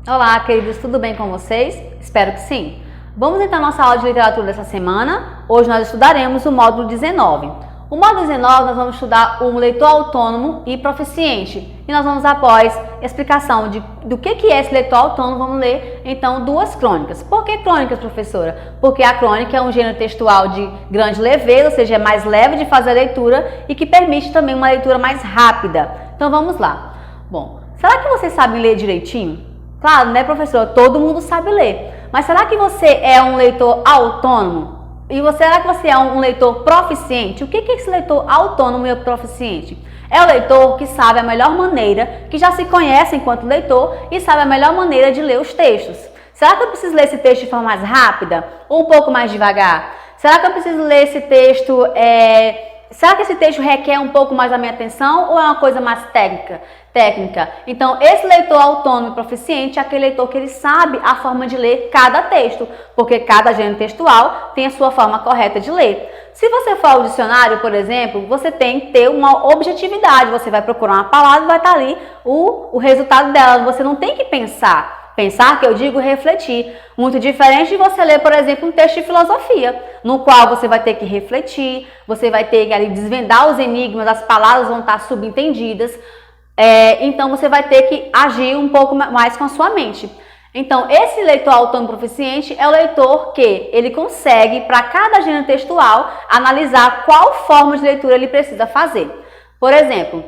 Olá, queridos, tudo bem com vocês? Espero que sim. Vamos então à nossa aula de literatura dessa semana. Hoje nós estudaremos o módulo 19. O módulo 19 nós vamos estudar um leitor autônomo e proficiente. E nós vamos, após a explicação do que é esse leitor autônomo, vamos ler então duas crônicas. Por que crônicas, professora? Porque a crônica é um gênero textual de grande leveza, ou seja, é mais leve de fazer a leitura e que permite também uma leitura mais rápida. Então vamos lá. Bom, será que vocês sabem ler direitinho? Claro, né, professora? Todo mundo sabe ler. Mas será que você é um leitor autônomo? E será que você é um leitor proficiente? O que é esse leitor autônomo e proficiente? É o leitor que sabe a melhor maneira, que já se conhece enquanto leitor e sabe a melhor maneira de ler os textos. Será que eu preciso ler esse texto de forma mais rápida ou um pouco mais devagar? Será que eu preciso ler esse texto... Será que esse texto requer um pouco mais da minha atenção ou é uma coisa mais técnica? Então, esse leitor autônomo e proficiente é aquele leitor que ele sabe a forma de ler cada texto, porque cada gênero textual tem a sua forma correta de ler. Se você for ao dicionário, por exemplo, você tem que ter uma objetividade. Você vai procurar uma palavra e vai estar ali o resultado dela. Você não tem que pensar. Pensar, que eu digo, refletir. Muito diferente de você ler, por exemplo, um texto de filosofia, no qual você vai ter que refletir, você vai ter que ali desvendar os enigmas, as palavras vão estar subentendidas. Então, você vai ter que agir um pouco mais com a sua mente. Então, esse leitor autônomo proficiente é o leitor que ele consegue, para cada gênero textual, analisar qual forma de leitura ele precisa fazer. Por exemplo,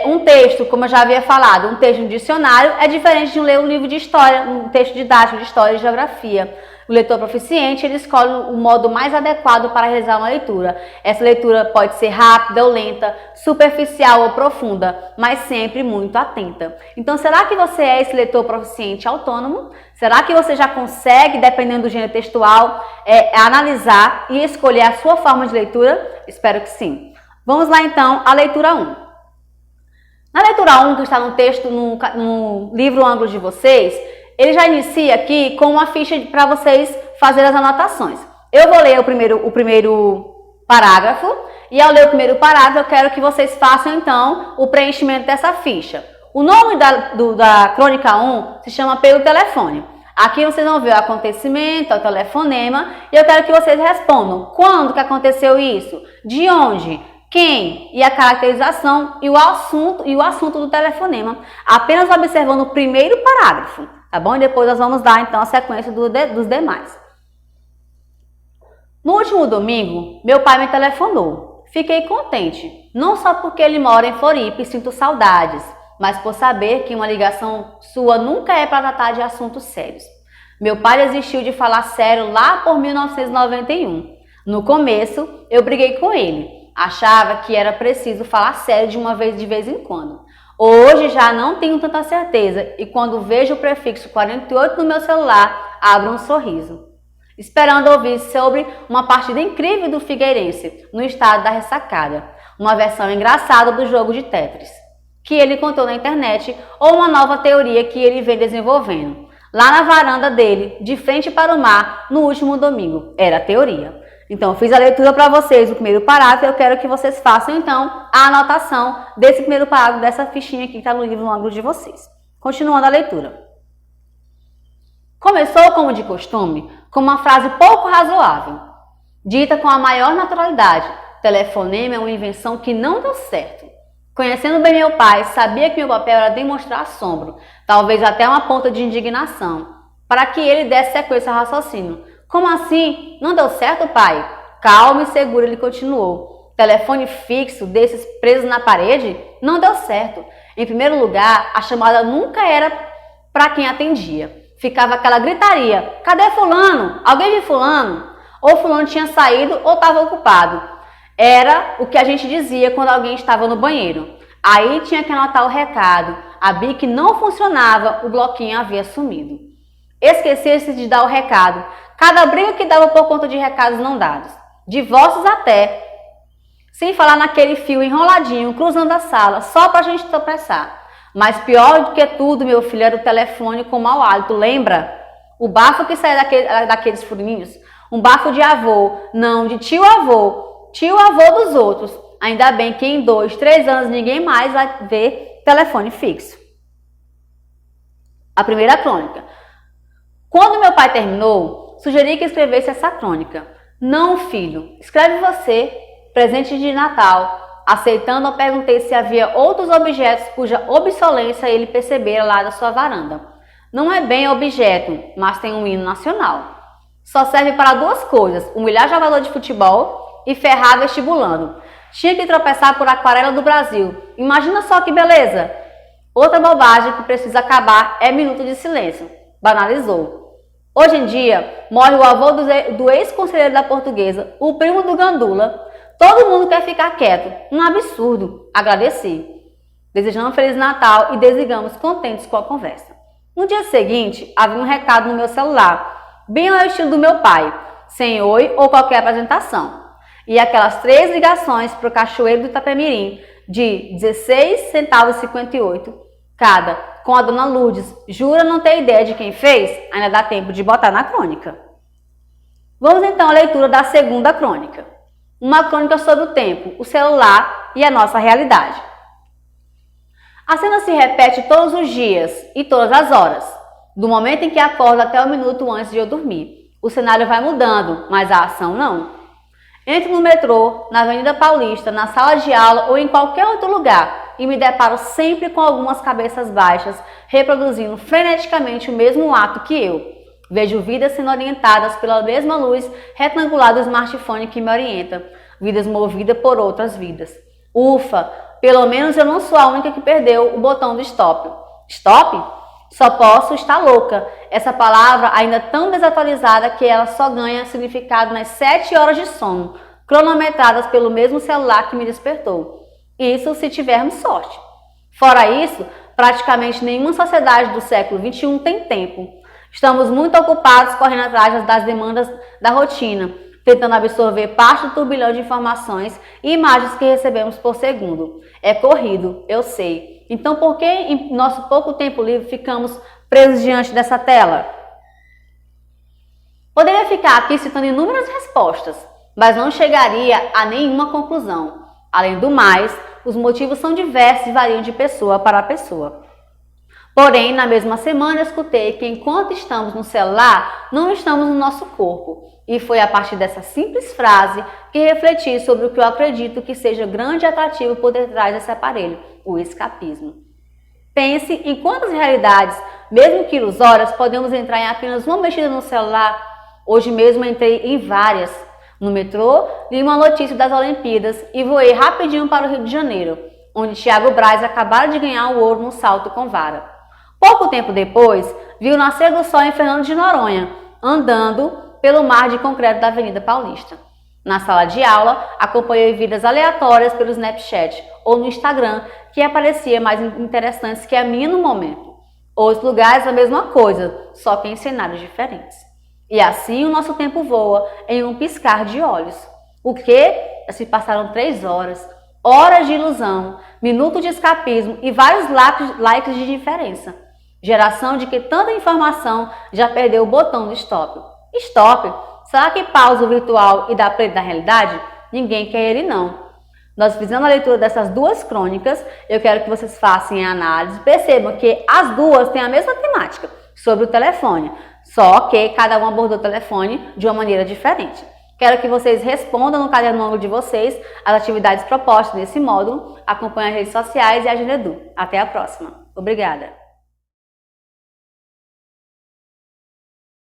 um texto, como eu já havia falado, um texto de dicionário é diferente de ler um livro de história, um texto didático de história e geografia. O leitor proficiente, ele escolhe o modo mais adequado para realizar uma leitura. Essa leitura pode ser rápida ou lenta, superficial ou profunda, mas sempre muito atenta. Então, será que você é esse leitor proficiente autônomo? Será que você já consegue, dependendo do gênero textual, analisar e escolher a sua forma de leitura? Espero que sim. Vamos lá, então, à leitura 1. Na leitura 1, que está no texto, no livro ângulo de vocês, ele já inicia aqui com uma ficha para vocês fazerem as anotações. Eu vou ler o primeiro parágrafo e ao ler o primeiro parágrafo eu quero que vocês façam então o preenchimento dessa ficha. O nome da crônica 1 se chama Pelo Telefone. Aqui vocês vão ver o acontecimento, o telefonema e eu quero que vocês respondam quando que aconteceu isso, de onde, quem e a caracterização e o assunto do telefonema, apenas observando o primeiro parágrafo. Tá bom? E depois nós vamos dar, então, a sequência dos demais. No último domingo, meu pai me telefonou. Fiquei contente, não só porque ele mora em Floripa e sinto saudades, mas por saber que uma ligação sua nunca é para tratar de assuntos sérios. Meu pai desistiu de falar sério lá por 1991. No começo, eu briguei com ele. Achava que era preciso falar sério de vez em quando. Hoje já não tenho tanta certeza e quando vejo o prefixo 48 no meu celular, abro um sorriso, esperando ouvir sobre uma partida incrível do Figueirense no estado da ressacada, uma versão engraçada do jogo de Tetris, que ele contou na internet ou uma nova teoria que ele vem desenvolvendo. Lá na varanda dele, de frente para o mar, no último domingo, era a teoria. Então, eu fiz a leitura para vocês do primeiro parágrafo e eu quero que vocês façam, então, a anotação desse primeiro parágrafo, dessa fichinha aqui que está no livro ângulo de vocês. Continuando a leitura. Começou, como de costume, com uma frase pouco razoável, dita com a maior naturalidade. Telefonema é uma invenção que não deu certo. Conhecendo bem meu pai, sabia que meu papel era demonstrar assombro, talvez até uma ponta de indignação, para que ele desse sequência ao raciocínio. Como assim? Não deu certo, pai? Calmo e seguro, ele continuou. Telefone fixo desses presos na parede? Não deu certo. Em primeiro lugar, a chamada nunca era para quem atendia. Ficava aquela gritaria. Cadê fulano? Alguém viu fulano? Ou fulano tinha saído ou estava ocupado. Era o que a gente dizia quando alguém estava no banheiro. Aí tinha que anotar o recado. A BIC não funcionava, o bloquinho havia sumido. Esquecer-se de dar o recado. Cada briga que dava por conta de recados não dados. Divórcios até. Sem falar naquele fio enroladinho, cruzando a sala, só pra gente tropeçar. Mas pior do que tudo, meu filho, era o telefone com mau hálito, lembra? O bafo que saía daqueles furinhos. Um bafo de avô, não, de tio-avô dos outros. Ainda bem que em 2, 3 anos ninguém mais vai ver telefone fixo. A primeira crônica. Quando meu pai terminou, sugeri que escrevesse essa crônica. Não, filho, escreve você, presente de Natal. Aceitando, eu perguntei se havia outros objetos cuja obsolência ele percebera lá da sua varanda. Não é bem objeto, mas tem um hino nacional. Só serve para duas coisas, humilhar jogador de futebol e ferrar vestibulando. Tinha que tropeçar por aquarela do Brasil. Imagina só que beleza! Outra bobagem que precisa acabar é minuto de silêncio. Banalizou. Hoje em dia, morre o avô do ex-conselheiro da Portuguesa, o primo do Gandula. Todo mundo quer ficar quieto. Um absurdo. Agradeci. Desejamos um Feliz Natal e desligamos contentes com a conversa. No dia seguinte, havia um recado no meu celular, bem ao estilo do meu pai, sem oi ou qualquer apresentação. E aquelas 3 ligações para o Cachoeiro do Itapemirim, de 16 centavos e 58 cada, com a dona Lourdes. Jura não ter ideia de quem fez? Ainda dá tempo de botar na crônica. Vamos então à leitura da segunda crônica. Uma crônica sobre o tempo, o celular e a nossa realidade. A cena se repete todos os dias e todas as horas, do momento em que acordo até o minuto antes de eu dormir. O cenário vai mudando, mas a ação não. Entro no metrô, na Avenida Paulista, na sala de aula ou em qualquer outro lugar e me deparo sempre com algumas cabeças baixas reproduzindo freneticamente o mesmo ato que eu. Vejo vidas sendo orientadas pela mesma luz retangular do smartphone que me orienta, vidas movidas por outras vidas. Ufa, pelo menos eu não sou a única que perdeu o botão do stop. Stop? Só posso estar louca. Essa palavra ainda tão desatualizada que ela só ganha significado nas 7 horas de sono, cronometradas pelo mesmo celular que me despertou. Isso se tivermos sorte. Fora isso, praticamente nenhuma sociedade do século XXI tem tempo. Estamos muito ocupados correndo atrás das demandas da rotina, tentando absorver parte do turbilhão de informações e imagens que recebemos por segundo. É corrido, eu sei. Então, por que em nosso pouco tempo livre ficamos presos diante dessa tela? Poderia ficar aqui citando inúmeras respostas, mas não chegaria a nenhuma conclusão. Além do mais, os motivos são diversos e variam de pessoa para pessoa. Porém, na mesma semana escutei que enquanto estamos no celular, não estamos no nosso corpo. E foi a partir dessa simples frase que refleti sobre o que eu acredito que seja grande atrativo por detrás desse aparelho, o escapismo. Pense em quantas realidades, mesmo que ilusórias, podemos entrar em apenas uma mexida no celular. Hoje mesmo entrei em várias. No metrô, li uma notícia das Olimpíadas e voei rapidinho para o Rio de Janeiro, onde Thiago Braz acabara de ganhar o ouro no salto com vara. Pouco tempo depois, vi o nascer do sol em Fernando de Noronha, andando pelo mar de concreto da Avenida Paulista. Na sala de aula, acompanhei vidas aleatórias pelo Snapchat ou no Instagram, que aparecia mais interessantes que a minha no momento. Outros lugares a mesma coisa, só que em cenários diferentes. E assim o nosso tempo voa em um piscar de olhos. O que? Se passaram 3 horas, horas de ilusão, minutos de escapismo e vários likes de diferença. Geração de que tanta informação já perdeu o botão do stop. Stop? Será que pausa o virtual e dá play na realidade? Ninguém quer ele não. Nós fizemos a leitura dessas 2 crônicas, eu quero que vocês façam a análise, percebam que as 2 têm a mesma temática, sobre o telefone, só que cada um abordou o telefone de uma maneira diferente. Quero que vocês respondam no caderno de vocês as atividades propostas nesse módulo, acompanhem as redes sociais e a Agenda Edu. Até a próxima. Obrigada!